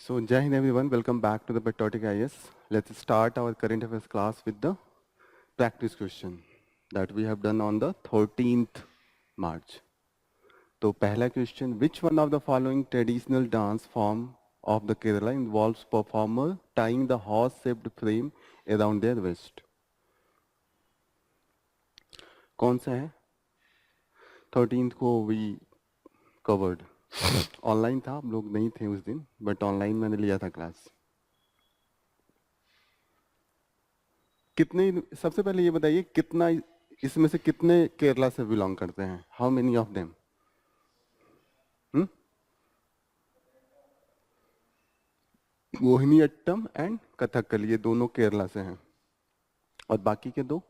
So, Jai Hind everyone, welcome back to the Patriotic IS. Let's start our current affairs class with the practice question that we have done on the 13th March. So, pehla question, which one of the following traditional dance form of the Kerala involves performer tying the horse-shaped frame around their waist? कौन सा है? 13th को we covered. Online था, हम लोग नहीं थे उस दिन, बट ऑनलाइन मैंने लिया था क्लास. कितने, सबसे पहले ये बताइए कितना इसमें से कितने केरला से बिलोंग करते हैं? How many of them? Mohini Attam and Kathakali, ये दोनों केरला से हैं. और बाकी के दो?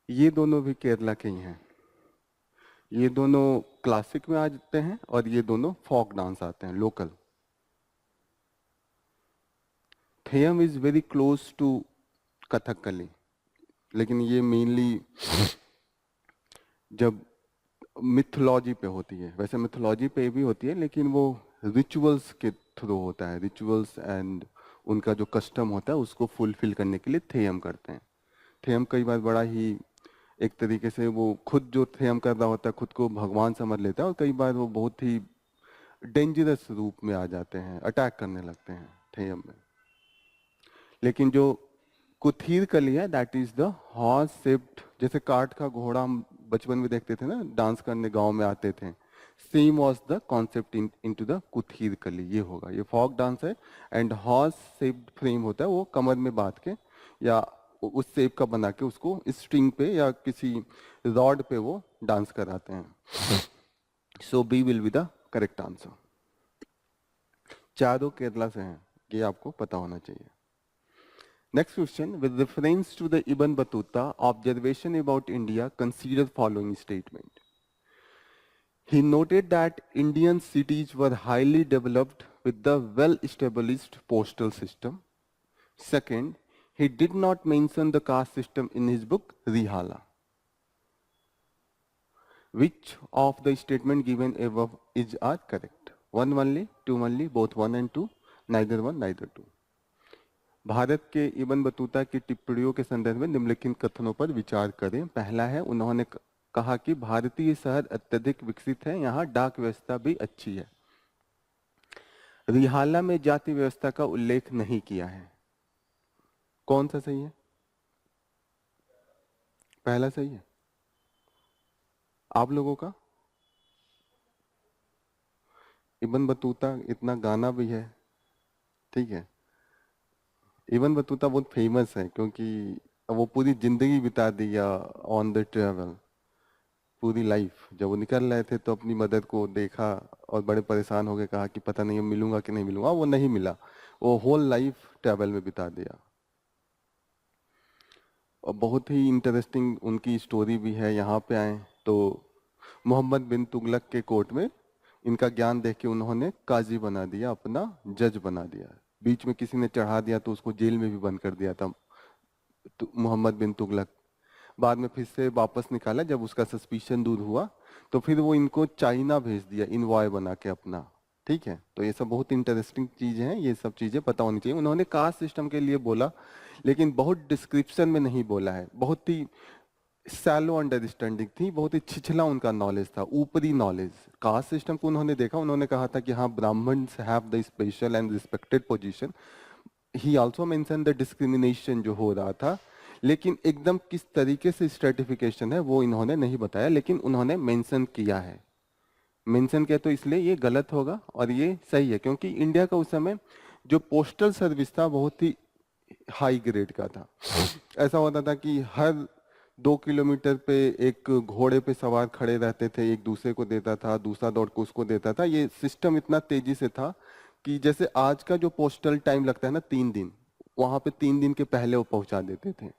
ये दोनों भी केरला के ही हैं. ये दोनों क्लासिक में आ जाते हैं और ये दोनों फोक डांस आते हैं, local. Theyyam is very close to Kathakali, लेकिन ये मेनली जब मिथोलॉजी पे होती है. वैसे मिथोलॉजी पे भी होती है, लेकिन वो रिचुअल्स के थ्रू होता है. रिचुअल्स एंड उनका जो कस्टम होता है उसको फुलफिल करने के लिए थेयम करते हैं. थेयम कई बार बड़ा ही एक तरीके से वो खुद जो थेयम कर रहा होता है खुद को भगवान समझ लेता है, और कई बार वो बहुत ही डेंजरस रूप में आ जाते हैं, अटैक करने लगते हैं थेयम में. लेकिन जो कुथीर कली है that is the horse shaped, जैसे काठ का घोड़ा हम बचपन में देखते थे ना, डांस करने गांव में आते थे. Same was the concept into the Kuthira Kali. ये होगा, ये फॉक डांस है एंड हॉर्स शेप्ड फ्रेम होता है, वो कमर में बांध के या उस शेप का बना के उसको स्ट्रिंग पे या किसी रॉड पे वो डांस कराते हैं. So B will be the correct answer. चारों केरला से हैं, ये आपको पता होना चाहिए. Next question, with reference to the Ibn Battuta observation about India, consider following statement. He noted that Indian cities were highly developed with the well-established postal system. Second, he did not mention the caste system in his book Rihala. Which of the statement given above are correct? One only, two only, both one and two, neither one, neither two. Bharat के Ibn Battuta की टिप्पणियों के संदर्भ में निम्नलिखित कथनों पर विचार करें. पहला है, उन्होंने कहा कि भारतीय शहर अत्यधिक विकसित है, यहाँ डाक व्यवस्था भी अच्छी है. रिहाला में जाति व्यवस्था का उल्लेख नहीं किया है. कौन सा सही है? पहला सही है. आप लोगों का? इब्न बतूता इतना गाना भी है, ठीक है. इब्न बतूता बहुत फेमस है क्योंकि वो पूरी जिंदगी बिता दी ऑन द ट्रेवल, पूरी लाइफ. जब वो निकल रहे थे तो अपनी मदर को देखा और बड़े परेशान हो गए, कहा कि पता नहीं मिलूंगा कि नहीं मिलूंगा. वो नहीं मिला, वो होल लाइफ ट्रैवल में बिता दिया. और बहुत ही इंटरेस्टिंग उनकी स्टोरी भी है. यहाँ पे आए तो मोहम्मद बिन तुगलक के कोर्ट में इनका ज्ञान देख के उन्होंने काजी बना दिया, अपना जज बना दिया. बीच में किसी ने चढ़ा दिया तो उसको जेल में भी बंद कर दिया था मोहम्मद बिन तुगलक. बाद में फिर से वापस निकाला जब उसका सस्पिशन दूर हुआ, तो फिर वो इनको चाइना भेज दिया इनवॉय बना के अपना. ठीक है, तो ये सब बहुत इंटरेस्टिंग चीजें हैं, ये सब चीजें पता होनी चाहिए. उन्होंने कास्ट सिस्टम के लिए बोला, लेकिन बहुत डिस्क्रिप्शन में नहीं बोला है. बहुत ही सैलो अंडरस्टैंडिंग थी, बहुत ही छिछला उनका नॉलेज था, ऊपरी नॉलेज. कास्ट सिस्टम को उन्होंने देखा, उन्होंने कहा था कि हाँ Brahmins have the special and respected position. He also mention the discrimination जो हो रहा था, लेकिन एकदम किस तरीके से स्ट्रेटिफिकेशन है वो इन्होंने नहीं बताया, लेकिन उन्होंने मेंशन किया है. मेंशन किया तो इसलिए ये गलत होगा और ये सही है, क्योंकि इंडिया का उस समय जो पोस्टल सर्विस था बहुत ही हाई ग्रेड का था. ऐसा होता था कि हर 2 किलोमीटर पे एक घोड़े पे सवार खड़े रहते थे, एक दूसरे को देता था, दूसरा दौड़ को उसको देता था. ये सिस्टम इतना तेजी से था कि जैसे आज का जो पोस्टल टाइम लगता है ना 3 दिन, वहां पे 3 दिन के पहले वो पहुंचा देते थे.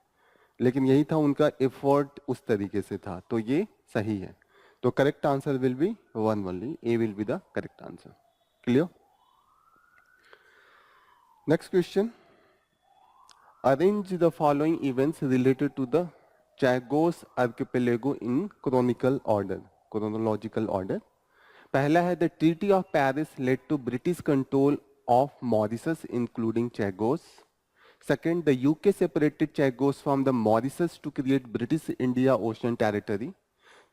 लेकिन यही था उनका एफर्ट, उस तरीके से था. तो ये सही है. तो correct answer will B one only, A will be the correct answer. Clear? Next question. Arrange the following events related to the Chagos archipelago in chronological order. पहला है the Treaty of Paris led to British control of Mauritius including Chagos. Second, the UK separated Chagos from the Mauritius to create British India Ocean Territory.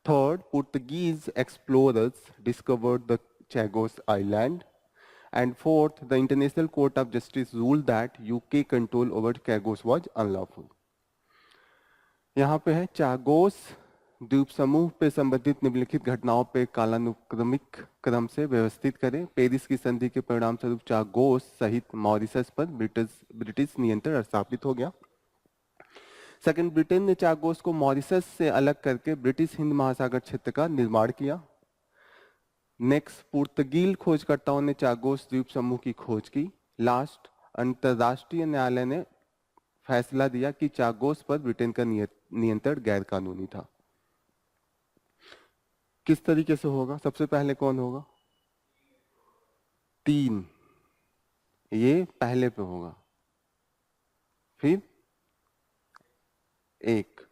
Third, Portuguese explorers discovered the Chagos Island. And fourth, the International Court of Justice ruled that UK control over Chagos was unlawful. यहाँ पे है Chagos द्वीप समूह पे संबंधित निम्नलिखित घटनाओं पे कालानुक्रमिक क्रम से व्यवस्थित करें। पेरिस की संधि के परिणाम स्वरूप चागोस सहित मॉरिशस पर ब्रिटिश नियंत्रण स्थापित हो गया। सेकंड, ब्रिटेन ने चागोस को मॉरिशस से अलग करके ब्रिटिश हिंद महासागर क्षेत्र का निर्माण किया। नेक्स्ट, पुर्तगाली खोजकर्ताओं ने चागोस द्वीप समूह की खोज की। लास्ट, अंतरराष्ट्रीय न्यायालय ने फैसला दिया कि चागोस पर ब्रिटेन का नियंत्रण गैर कानूनी था। किस तरीके से होगा? सबसे पहले कौन होगा? 3, ये पहले पे होगा, फिर 1,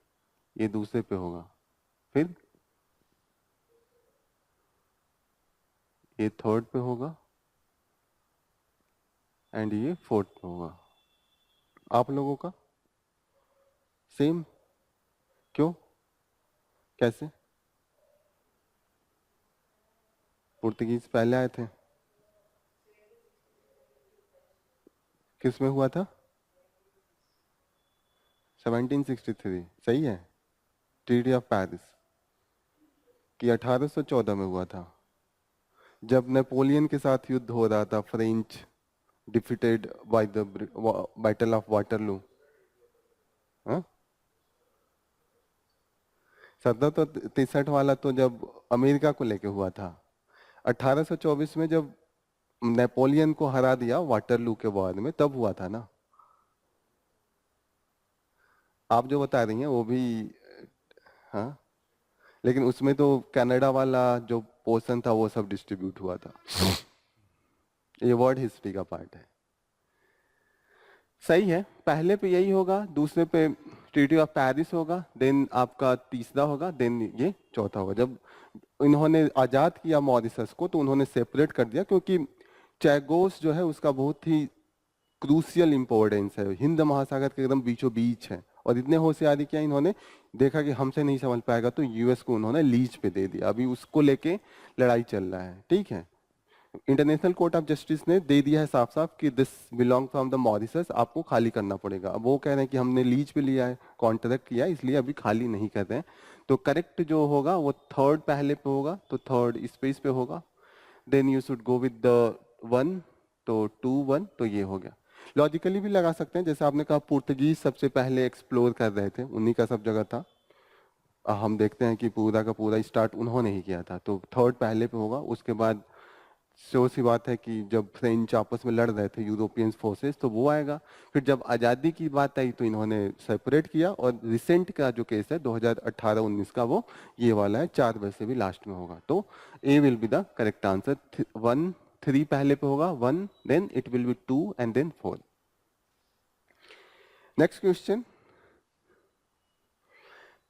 ये दूसरे पे होगा, फिर ये थर्ड पे होगा एंड ये फोर्थ पे होगा। आप लोगों का सेम? क्यों? कैसे? पुर्तगीज पहले आए थे। किस में हुआ था? 1763। सही है। ट्रीटी ऑफ पेरिस कि 1814 में हुआ था, जब नेपोलियन के साथ युद्ध हो रहा था। French defeated by the battle of Waterloo. 1763 वाला तो जब अमेरिका को लेके हुआ था। 1824 में जब नेपोलियन को हरा दिया वाटरलू के वॉर में, तब हुआ था ना। आप जो बता रही हैं वो भी, हाँ, लेकिन उसमें तो कनाडा वाला जो पोर्शन था वो सब डिस्ट्रीब्यूट हुआ था। ये वर्ल्ड हिस्ट्री का पार्ट है। सही है। पहले पे यही होगा, दूसरे पे ट्रीटी ऑफ पेरिस होगा, देन आपका तीसरा होगा, देन ये चौथा होगा। जब इन्होंने आजाद किया मॉरिशस को तो उन्होंने सेपरेट कर दिया, क्योंकि चैगोस जो है उसका बहुत ही क्रूशियल इंपॉर्टेंस है, हिंद महासागर के एकदम बीचों बीच है। और इतने होशियारी किया इन्होंने, देखा कि हमसे नहीं समझ पाएगा तो यूएस को उन्होंने लीज पे दे दिया। अभी उसको लेके लड़ाई चल रहा है। ठीक है, इंटरनेशनल कोर्ट ऑफ जस्टिस ने दे दिया है साफ साफ कि this belong from the Mauritius, आपको खाली करना पड़ेगा। अब वो कह रहे हैं कि हमने लीज पे लिया है, कॉन्ट्रैक्ट किया है, इसलिए अभी खाली नहीं कर रहे हैं। तो करेक्ट जो होगा वो थर्ड पहले पे होगा, तो थर्ड स्पेस पे होगा। Then you should go with the 1, तो 2 1, तो ये हो गया। लॉजिकली भी लगा सकते हैं, जैसे आपने कहा पुर्तगीज सबसे पहले एक्सप्लोर कर रहे थे, उन्हीं का सब जगह था। हम देखते हैं कि पूरा का पूरा स्टार्ट उन्होंने ही किया था, तो थर्ड पहले पे होगा। उसके बाद सो सी बात है कि जब फ्रेंच आपस में लड़ रहे थे यूरोपियन फोर्सेस, तो वो आएगा। फिर जब आज़ादी की बात आई तो इन्होंने सेपरेट किया। और रिसेंट का जो केस है 2018-19 का, वो ये वाला है, 4 वैसे भी लास्ट में होगा। तो A will be the correct answer. 1 3 पहले पे होगा, 1, then it will be 2 and then 4। Next question,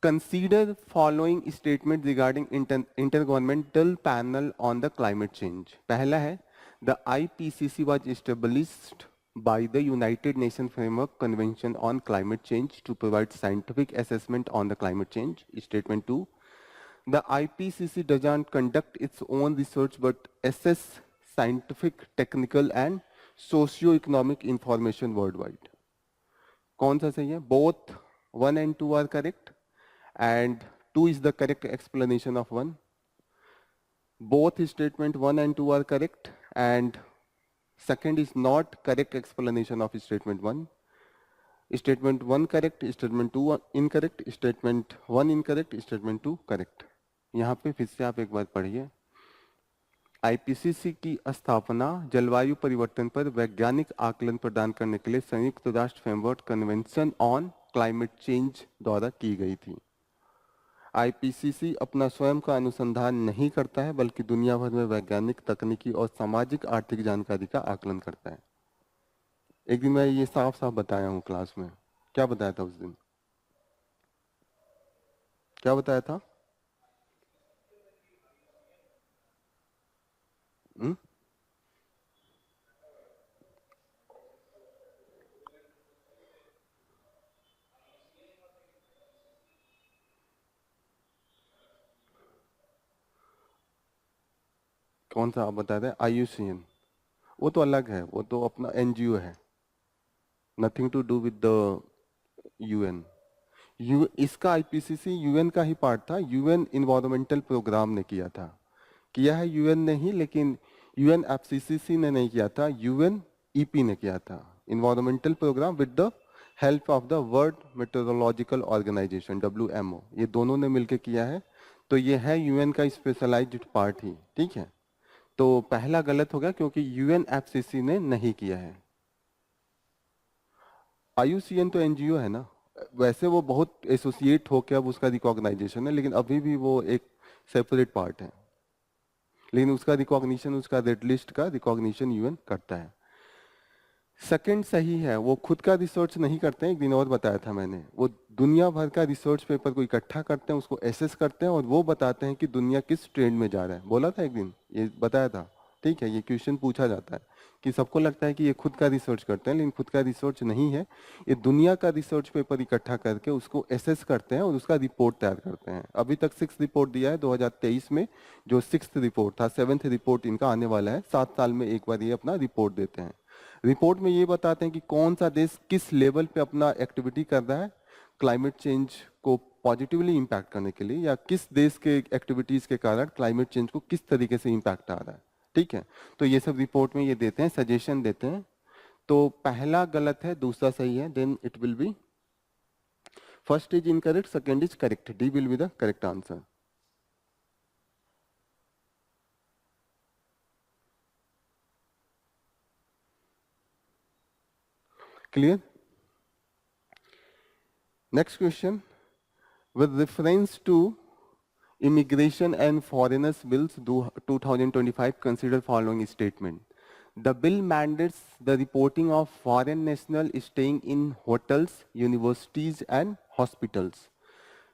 consider following statement regarding intergovernmental panel on the climate change. पहला है, the IPCC was established by the United Nations Framework Convention on Climate Change to provide scientific assessment on the climate change. Statement 2, the IPCC doesn't conduct its own research but assess scientific, technical and socio-economic information worldwide. कौन सा सही है? Both 1 and 2 are correct. And 2 is the correct explanation of 1. Both statement 1 and 2 are correct, and second is not correct explanation of statement 1. Statement 1 correct, statement 2 incorrect, statement 1 incorrect, statement 2 correct. यहाँ पे फिर से आप एक बार पढ़िए। IPCC की स्थापना जलवायु परिवर्तन पर वैज्ञानिक आकलन प्रदान करने के लिए संयुक्त राष्ट्र framework convention on climate change द्वारा की गई थी। आईपीसीसी अपना स्वयं का अनुसंधान नहीं करता है, बल्कि दुनिया भर में वैज्ञानिक, तकनीकी और सामाजिक आर्थिक जानकारी का आकलन करता है। एक दिन मैं ये साफ साफ बताया हूँ क्लास में। क्या बताया था उस दिन? क्या बताया था? हुँ? कौन सा आप बता रहे हैं? आईयूसीएन। वो तो अलग है, वो तो अपना एनजीओ है, nothing to do with the UN. यू इसका आईपीसीसी यूएन का ही पार्ट था, यूएन इन्वायरमेंटल प्रोग्राम ने किया था। किया है यूएन ने ही, लेकिन यूएन एफसीसीसी ने नहीं किया था, यूएन ईपी ने किया था। Environmental programme with the help of the World Meteorological Organization WMO, ये दोनों ने मिलकर किया है। तो ये है यूएन का स्पेशलाइज्ड पार्ट ही, ठीक है। तो पहला गलत हो गया क्योंकि यूएन एफसीसी ने नहीं किया है। आईयूसीएन तो एनजीओ है ना, वैसे वो बहुत एसोसिएट होकर अब उसका रिकॉग्नाइजेशन है, लेकिन अभी भी वो एक सेपरेट पार्ट है। लेकिन उसका रिकॉग्निशन, उसका रेड लिस्ट का रिकॉग्निशन यूएन करता है। सेकंड सही है, वो खुद का रिसर्च नहीं करते हैं, एक दिन और बताया था मैंने। वो दुनिया भर का रिसर्च पेपर को इकट्ठा करते हैं, उसको एसेस करते हैं और वो बताते हैं कि दुनिया किस ट्रेंड में जा रहा है। बोला था एक दिन, ये बताया था, ठीक है। ये क्वेश्चन पूछा जाता है कि सबको लगता है कि ये खुद का रिसर्च करते हैं, लेकिन खुद का रिसर्च नहीं है। ये दुनिया का रिसर्च पेपर इकट्ठा करके उसको एसेस करते हैं और उसका रिपोर्ट तैयार करते हैं। अभी तक 6 रिपोर्ट दिया है 2023 में, जो 6th रिपोर्ट था, 7th रिपोर्ट इनका आने वाला है। 7 साल में एक बार ये अपना रिपोर्ट देते हैं। रिपोर्ट में ये बताते हैं कि कौन सा देश किस लेवल पे अपना एक्टिविटी कर रहा है क्लाइमेट चेंज को पॉजिटिवली इम्पैक्ट करने के लिए, या किस देश के एक्टिविटीज के कारण क्लाइमेट चेंज को किस तरीके से इम्पैक्ट आ रहा है, ठीक है। तो ये सब रिपोर्ट में ये देते हैं, सजेशन देते हैं। तो पहला गलत है, दूसरा सही है। Then it will be first is incorrect, second is correct, D will be the correct answer. Clear? Next question, with reference to Immigration and Foreigners Bills 2025, consider following statement. The bill mandates the reporting of foreign nationals staying in hotels, universities and hospitals.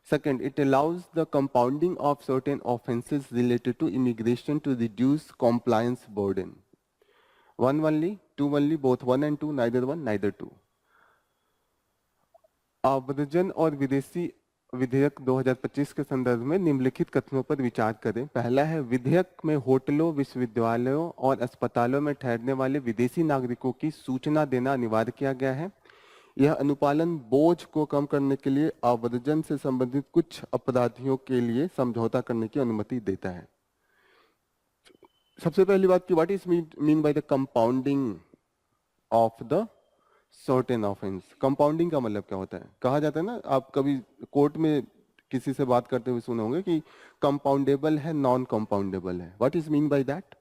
Second, it allows the compounding of certain offenses related to immigration to reduce compliance burden. One only, two only, both one and two, neither one, neither two. आव्रजन और विदेशी विधेयक 2025 के संदर्भ में निम्नलिखित कथनों पर विचार करें। पहला है, विधेयक में होटलों, विश्वविद्यालयों और अस्पतालों में ठहरने वाले विदेशी नागरिकों की सूचना देना अनिवार्य किया गया है। यह अनुपालन बोझ को कम करने के लिए आव्रजन से संबंधित कुछ अपराधियों के लिए समझौता करने की अनुमति देता है। सबसे पहली बात की, what is mean by the compounding of the certain offence. Compounding का मतलब क्या होता है? कहा जाता है ना, आप कभी कोर्ट में किसी से बात करते हुए सुने होंगे कि कंपाउंडेबल है, नॉन कंपाउंडेबल है। What is mean by that?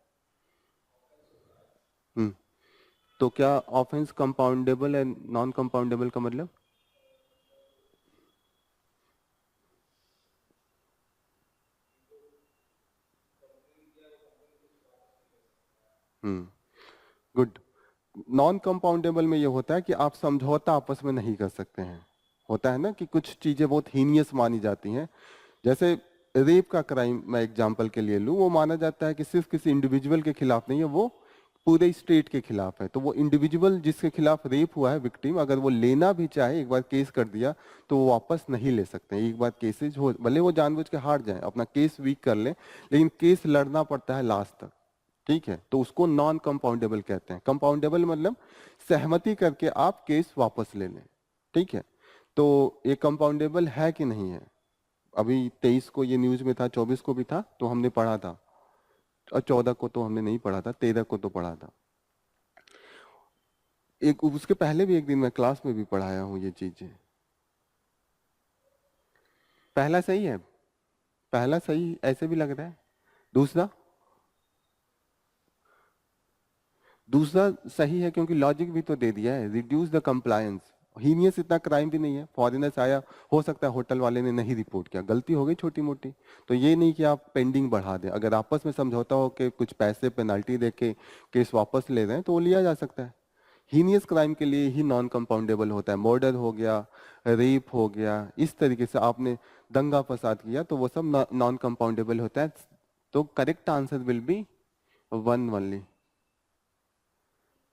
तो क्या ऑफेंस कंपाउंडेबल है, नॉन कंपाउंडेबल का मतलब? गुड। नॉन कंपाउंडेबल में ये होता है कि आप समझौता आपस में नहीं कर सकते हैं। होता है ना कि कुछ चीजें बहुत हीनियस मानी जाती हैं, जैसे रेप का क्राइम मैं एग्जांपल के लिए लूं, वो माना जाता है कि सिर्फ किसी इंडिविजुअल के खिलाफ नहीं है, वो पूरे स्टेट के खिलाफ है। तो वो इंडिविजुअल जिसके खिलाफ रेप हुआ है, विक्टिम, अगर वो लेना भी चाहे, एक बार केस कर दिया, तो वो वापस नहीं ले सकते हैं। एक बार केसेज हो, भले वो जानबूझ के हार जाए, अपना केस वीक कर लें, लेकिन केस लड़ना पड़ता है लास्ट तक, ठीक है। तो उसको नॉन कंपाउंडेबल कहते हैं। कंपाउंडेबल मतलब सहमति करके आप केस वापस ले लें, ठीक है। तो ये कंपाउंडेबल है कि नहीं है? अभी 23 को ये न्यूज में था, 24 को भी था, तो हमने पढ़ा था। और 14 को तो हमने नहीं पढ़ा था, 13 को तो पढ़ा था। एक उसके पहले भी एक दिन मैं क्लास में भी पढ़ाया हूं ये चीजें। पहला सही है, पहला सही ऐसे भी लग रहा है। दूसरा, दूसरा सही है क्योंकि लॉजिक भी तो दे दिया है, रिड्यूस द कंप्लायंस। हीनियस इतना क्राइम भी नहीं है, फॉरेनर्स आया, हो सकता है होटल वाले ने नहीं रिपोर्ट किया, गलती हो गई छोटी मोटी, तो ये नहीं कि आप पेंडिंग बढ़ा दें। अगर आपस में समझौता हो कि कुछ पैसे पेनल्टी दे के केस वापस ले रहे हैं, तो वो लिया जा सकता है। हीनियस क्राइम के लिए ही नॉन कंपाउंडेबल होता है। मर्डर हो गया, रेप हो गया, इस तरीके से आपने दंगा फसाद किया तो वो सब नॉन कंपाउंडेबल होता है। तो correct answer will be 1 only.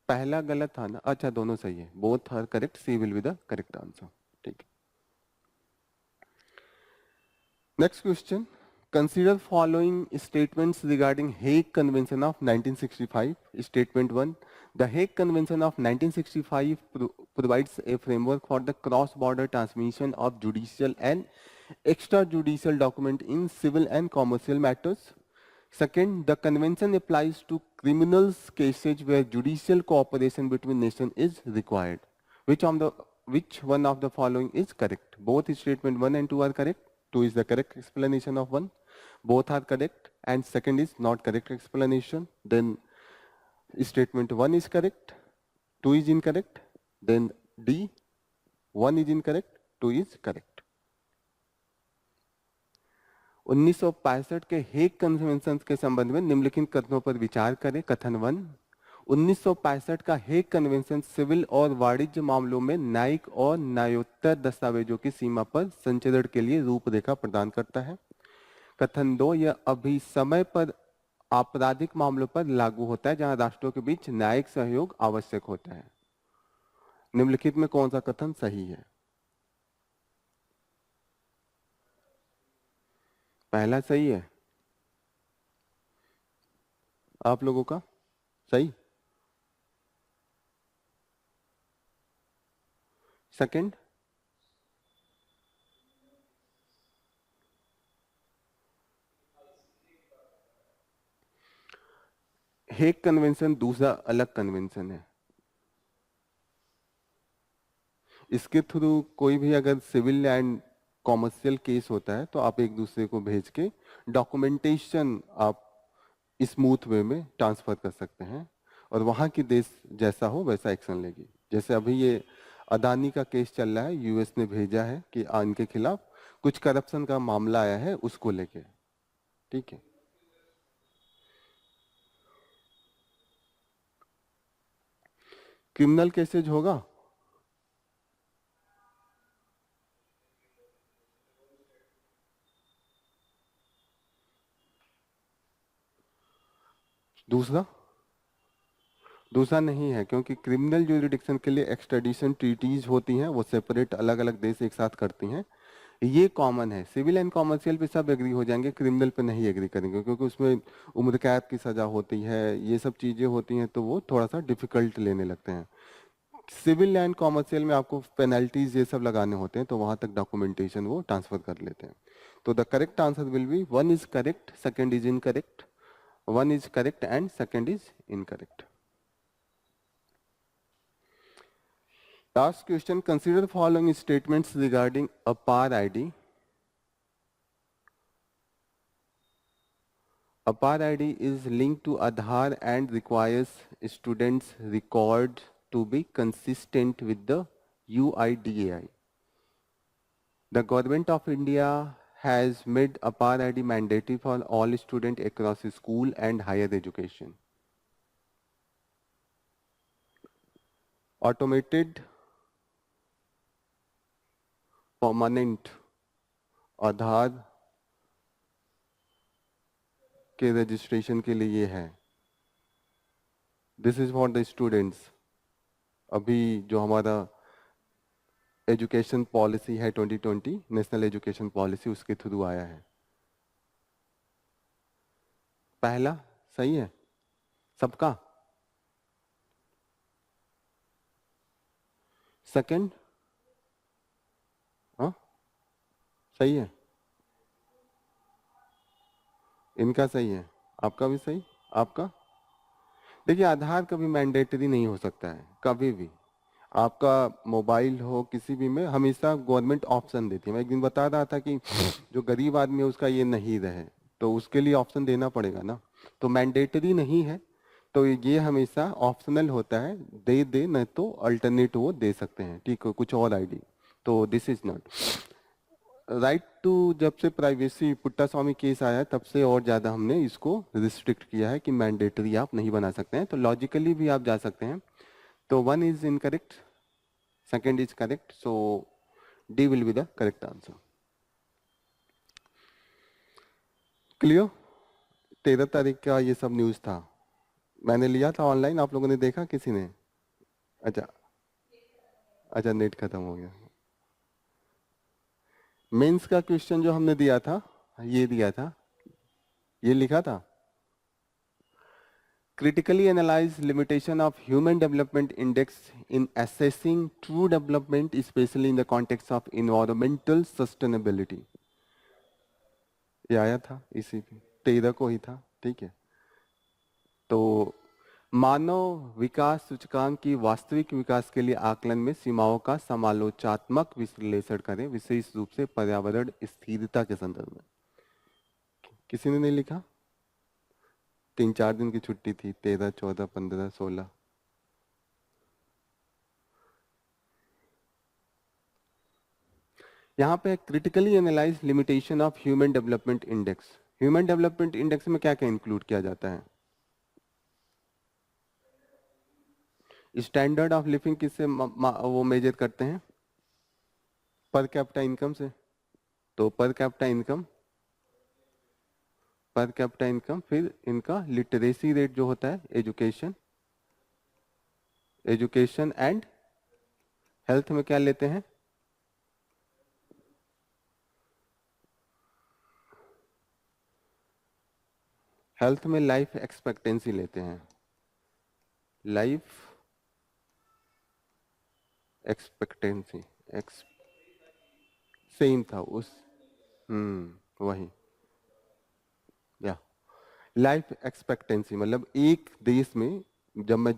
पहला गलत था ना? अच्छा, दोनों सही है, both are correct, C will be the correct answer. ठीक है। Next question, consider following statements regarding Hague Convention of 1965. Statement 1, the Hague Convention of 1965 provides a framework for the cross-border transmission of judicial and extrajudicial document in civil and commercial matters. Second, the convention applies to criminals cases where judicial cooperation between nations is required. Which one of the following is correct? Both statement 1 and 2 are correct. 2 is the correct explanation of 1. Both are correct and second is not correct explanation. Then statement 1 is correct, 2 is incorrect. Then D, 1 is incorrect, 2 is correct. 1965 के Hague convention के संबंध में निम्नलिखित कथनों पर विचार करें। कथन 1, 1965 का हेग कन्वेंशन सिविल और वाणिज्य मामलों में न्यायिक और न्यायोत्तर दस्तावेजों की सीमा पर संचरण के लिए रूपरेखा प्रदान करता है। कथन 2, यह अभी समय पर आपराधिक मामलों पर लागू होता है जहां राष्ट्रों के बीच न्यायिक सहयोग आवश्यक होता है। निम्नलिखित में कौन सा कथन सही है? पहला सही है, आप लोगों का सही। सेकंड, हेग कन्वेंशन दूसरा अलग कन्वेंशन है। इसके थ्रू कोई भी अगर सिविल एंड कॉमर्शियल केस होता है तो आप एक दूसरे को भेज के डॉक्यूमेंटेशन आप स्मूथ वे में ट्रांसफर कर सकते हैं और वहां की देश जैसा हो वैसा एक्शन लेगी। जैसे अभी ये अदानी का केस चल रहा है, यूएस ने भेजा है कि इनके खिलाफ कुछ करप्शन का मामला आया है, उसको लेके। ठीक है, क्रिमिनल केसेज होगा। दूसरा नहीं है, क्योंकि क्रिमिनल ज्यूरिडिक्शन के लिए एक्सट्रेडिशन ट्रीटीज होती हैं, वो सेपरेट अलग अलग देश एक साथ करती हैं। ये कॉमन है, सिविल एंड कॉमर्शियल पे सब एग्री हो जाएंगे, क्रिमिनल पे नहीं एग्री करेंगे क्योंकि उसमें उम्र कैद की सजा होती है, ये सब चीजें होती हैं, तो वो थोड़ा सा डिफिकल्ट लेने लगते हैं। सिविल एंड कॉमर्शियल में आपको पेनल्टीज ये सब लगाने होते हैं, तो वहां तक डॉक्यूमेंटेशन वो ट्रांसफर कर लेते हैं। तो the correct answer will be 1 is correct, second is incorrect, 1 is correct and second is incorrect. Last question, consider the following statements regarding a PAR ID. A PAR ID is linked to Aadhaar and requires students' records to be consistent with the UIDAI. The Government of India has made a PAR ID mandatory for all students across school and higher education. Automated permanent Aadhaar के registration के लिए ये है। This is for the students. अभी जो हमारा education policy है 2020 national education policy, उसके थ्रू आया है। पहला सही है सबका, सेकंड हाँ सही है, इनका सही है, आपका भी सही, आपका। देखिए आधार कभी मैंडेटरी नहीं हो सकता है, कभी भी आपका मोबाइल हो किसी भी में हमेशा गवर्नमेंट ऑप्शन देती है। मैं एक दिन बता रहा था कि जो गरीब आदमी है उसका ये नहीं रहे तो उसके लिए ऑप्शन देना पड़ेगा ना, तो मैंडेटरी नहीं है, तो ये हमेशा ऑप्शनल होता है, दे नहीं तो अल्टरनेट वो दे सकते हैं। ठीक है, कुछ और आईडी, तो this is not right to. जब से प्राइवेसी पुट्टा स्वामी केस आया है तब से और ज्यादा हमने इसको रिस्ट्रिक्ट किया है कि मैंडेटरी आप नहीं बना सकते हैं, तो लॉजिकली भी आप जा सकते हैं। तो 1 is incorrect, second is correct, so D will be the correct answer. Clear? 13 तारीख का ये सब न्यूज़ था, मैंने लिया था ऑनलाइन, आप लोगों ने देखा किसी ने? अच्छा अच्छा, नेट खत्म हो गया। मेंस का क्वेश्चन जो हमने दिया था, ये दिया था, ये लिखा था, critically analyze limitation of human development index in assessing true development, especially in the context of environmental sustainability. ये आया था इसी 13 को ही था, ठीक है। तो मानव विकास सूचकांक की वास्तविक विकास के लिए आकलन में सीमाओं का समालोचनात्मक विश्लेषण करें, विशेष रूप से पर्यावरण स्थिरता के संदर्भ में। किसी ने नहीं लिखा? 3-4 दिन की छुट्टी थी, 13, 14, 15, 16। यहाँ पे critically analyse limitation of human development index. Human development index में क्या क्या इंक्लूड किया जाता है? स्टैंडर्ड ऑफ लिविंग किससे वो मेजर करते हैं? पर कैपिटा इनकम से। तो पर कैपिटा इनकम, फिर इनका लिटरेसी रेट जो होता है, एजुकेशन एंड हेल्थ में क्या लेते हैं? हेल्थ में लाइफ एक्सपेक्टेंसी लेते हैं, लाइफ एक्सपेक्टेंसी सेम था उस, वही, या लाइफ एक्सपेक्टेंसी मतलब एक देश में जब मैं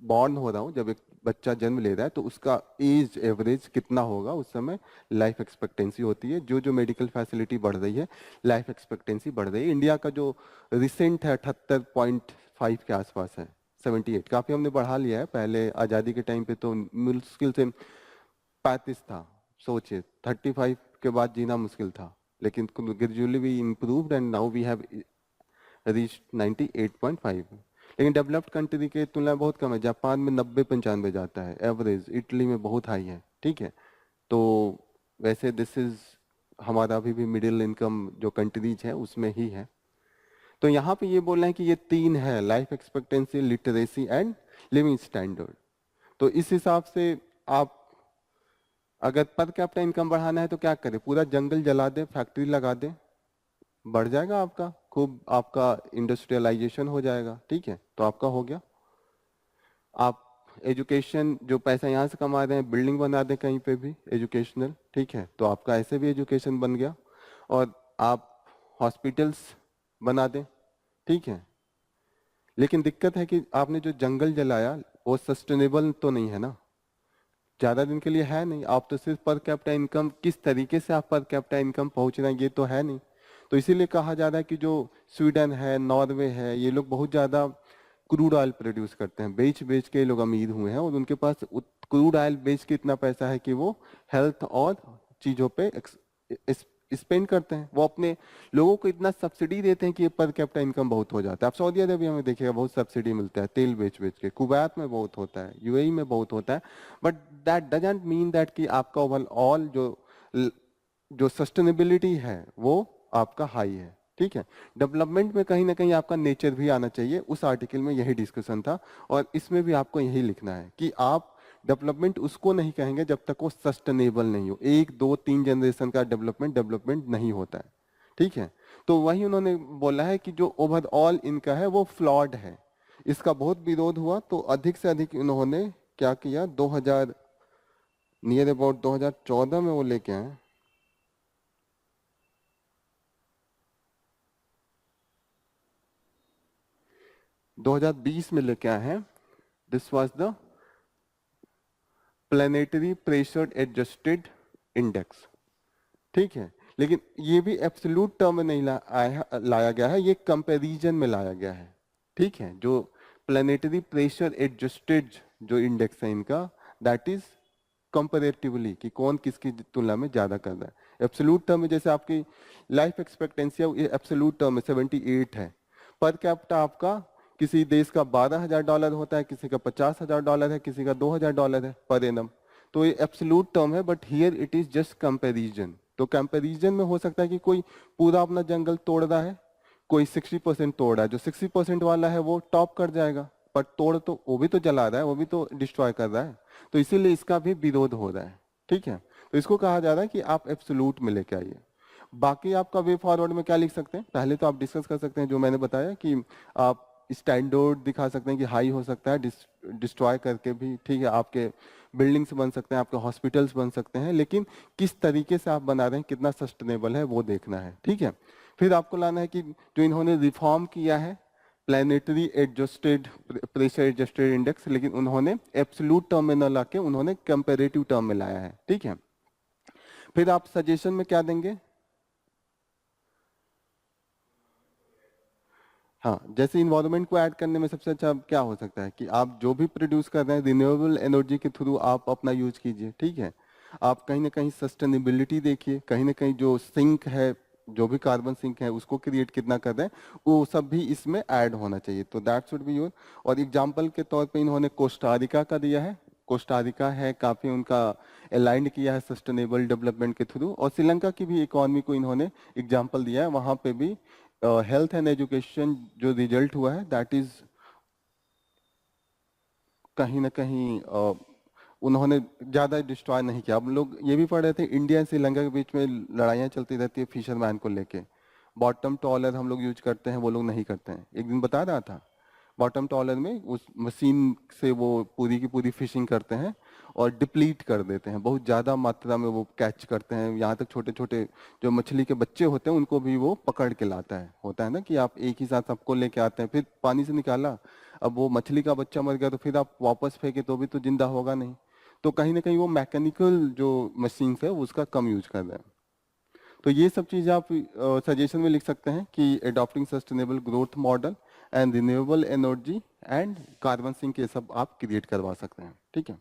बॉर्न हो रहा हूँ, जब एक बच्चा जन्म ले रहा है तो उसका एज एवरेज कितना होगा उस समय लाइफ एक्सपेक्टेंसी होती है। जो जो मेडिकल फैसिलिटी बढ़ रही है, लाइफ एक्सपेक्टेंसी बढ़ रही है। इंडिया का जो रिसेंट है 78.5 के आसपास है, 78 काफी हमने बढ़ा लिया है। पहले आज़ादी के टाइम पे तो मुश्किल से 35 था, सोचिए 35 के बाद जीना मुश्किल था, लेकिन gradually we improved and now we have reached 98.5। लेकिन डेवलप्ड कंट्री के तुलना में बहुत कम है। जापान में 90-95 जाता है एवरेज, इटली में बहुत हाई है, ठीक है। तो वैसे दिस इज हमारा अभी भी मिडिल इनकम जो कंट्रीज है उसमें ही है। तो यहाँ पे ये बोल रहे हैं कि ये 3 है, life expectancy, literacy and living standard. तो इस हिसाब से आप अगर पर कैपिटा इनकम बढ़ाना है तो क्या करें? पूरा जंगल जला दे, फैक्ट्री लगा दे, बढ़ जाएगा आपका, खूब आपका इंडस्ट्रियलाइजेशन हो जाएगा, ठीक है, तो आपका हो गया। आप एजुकेशन जो पैसा यहाँ से कमा रहे हैं, बिल्डिंग बना दें कहीं पे भी एजुकेशनल, ठीक है, तो आपका ऐसे भी एजुकेशन बन गया। और आप हॉस्पिटल्स बना दें, ठीक है। लेकिन दिक्कत है कि आपने जो जंगल जलाया वो सस्टेनेबल तो नहीं है ना, ज्यादा दिन के लिए है नहीं। आप तो सिर्फ पर कैपिटा इनकम, किस तरीके से आप पर कैपिटा इनकम पहुंच रहे हैं ये तो है नहीं। तो इसीलिए कहा जा रहा है कि जो स्वीडन है, नॉर्वे है, ये लोग बहुत ज्यादा क्रूड ऑयल प्रोड्यूस करते हैं, बेच बेच के लोग अमीर हुए हैं और उनके पास क्रूड ऑयल बेच के इतना पैसा है कि वो हेल्थ और चीजों पे स्पेंड करते हैं। वो अपने लोगों को इतना सब्सिडी देते हैं कि ये पर कैपिटा इनकम बहुत हो जाता है। आप सऊदी अरेबिया में देखिएगा बहुत सब्सिडी मिलता है तेल बेच बेच के, कुवैत में बहुत होता है, यूएई में बहुत होता है। But that doesn't mean that कि आपका ओवरऑल जो सस्टेनेबिलिटी है वो आपका हाई है, ठीक है। डेवलपमेंट में कहीं ना कहीं आपका नेचर भी आना चाहिए। उस आर्टिकल में यही डिस्कशन था और इसमें भी आपको यही लिखना है कि आप डेवलपमेंट उसको नहीं कहेंगे जब तक वो सस्टेनेबल नहीं हो। 1, 2, 3 जनरेशन का डेवलपमेंट नहीं होता है, ठीक है। तो वही उन्होंने बोला है कि जो ओवरऑल इनका है वो फ्लॉड है। इसका बहुत विरोध हुआ तो अधिक से अधिक उन्होंने क्या किया, 2000 नियर अबाउट 2014 में वो लेके आए, 2020 में लेके आए हैं। This was the planetary pressure adjusted index, ठीक है। लेकिन ये भी एब्सोल्यूट टर्म में नहीं लाया गया है, ये कंपैरिजन में लाया गया है, ठीक है। जो प्लेनेटरी प्रेशर एडजस्टेड जो इंडेक्स है इनका, दैट इज कंपैरेटिवली कि कौन किसकी तुलना में ज्यादा कर रहा है। एब्सोल्यूट टर्म में जैसे आपकी लाइफ एक्सपेक्टेंसी है, ये एब्सोल्यूट टर्म में 78 है, पर कैपिटा आपका किसी देश का $12,000 होता है, किसी का $50,000 है, किसी का $2,000 है पर एनम। तो ये एब्सोल्यूट टर्म है, but here it is just comparison. तो कंपैरिजन में हो सकता है कि कोई पूरा अपना जंगल तोड़ रहा है, कोई 60% तोड़ रहा है, जो 60% वाला है वो टॉप कर जाएगा, पर तोड़ तो वो भी तो जला रहा है, वो भी तो डिस्ट्रॉय कर रहा है, तो इसीलिए इसका भी विरोध हो रहा है। ठीक है, तो इसको कहा जा रहा है कि आप एब्सोल्यूट में लेके आइए। बाकी आपका वे फॉरवर्ड में क्या लिख सकते हैं, पहले तो आप डिस्कस कर सकते हैं जो मैंने बताया कि आप स्टैंडर्ड दिखा सकते हैं कि हाई हो सकता है, डिस्ट्रॉय करके भी, ठीक है, आपके बिल्डिंग्स बन सकते हैं, आपके हॉस्पिटल्स बन सकते हैं, लेकिन किस तरीके से आप बना रहे हैं, कितना सस्टेनेबल है वो देखना है। ठीक है, फिर आपको लाना है कि जो इन्होंने रिफॉर्म किया है planetary adjusted pressure adjusted index, लेकिन उन्होंने एब्सोल्यूट टर्म में न लाके उन्होंने कंपेरेटिव टर्म में लाया है। ठीक है, फिर आप सजेशन में क्या देंगे, हाँ, जैसे इन्वायरमेंट को ऐड करने में सबसे अच्छा क्या हो सकता है कि आप जो भी प्रोड्यूस कर रहे हैं रिन्यूएबल एनर्जी के थ्रू आप अपना यूज कीजिए। ठीक है, आप कहीं ना कहीं सस्टेनेबिलिटी देखिए, कहीं ना कहीं जो सिंक है, जो भी कार्बन सिंक है उसको क्रिएट कितना कर रहे हैं, वो सब भी इसमें ऐड होना चाहिए। तो दैट शुड बी योर। और एग्जाम्पल के तौर पे इन्होंने कोस्टारिका का दिया है, कोस्टारिका है काफी उनका अलाइंड किया है सस्टेनेबल डेवलपमेंट के थ्रू, और श्रीलंका की भी इकोनॉमी को इन्होंने एग्जाम्पल दिया है, वहां पे भी हेल्थ एंड एजुकेशन जो रिजल्ट हुआ है दैट इज कहीं ना कहीं उन्होंने ज्यादा डिस्ट्रॉय नहीं किया। हम लोग ये भी पढ़ रहे थे इंडिया एंड श्रीलंका के बीच में लड़ाइयाँ चलती रहती है फिशरमैन को लेके, बॉटम ट्रॉलर हम लोग यूज करते हैं, वो लोग नहीं करते हैं। एक दिन बता रहा था बॉटम ट्रॉलर में उस मशीन से वो पूरी की पूरी फिशिंग करते हैं और डिप्लीट कर देते हैं, बहुत ज़्यादा मात्रा में वो कैच करते हैं, यहाँ तक छोटे छोटे जो मछली के बच्चे होते हैं उनको भी वो पकड़ के लाता है। होता है ना कि आप एक ही साथ सबको लेके आते हैं, फिर पानी से निकाला, अब वो मछली का बच्चा मर गया तो फिर आप वापस फेंके तो भी तो जिंदा होगा नहीं। तो कहीं ना कहीं वो मैकेनिकल जो मशीन्स है उसका कम यूज कर रहे हैं। तो ये सब चीज़ आप सजेशन में लिख सकते हैं कि adopting sustainable growth model and renewable energy and carbon sink, ये सब आप क्रिएट करवा सकते हैं। ठीक है।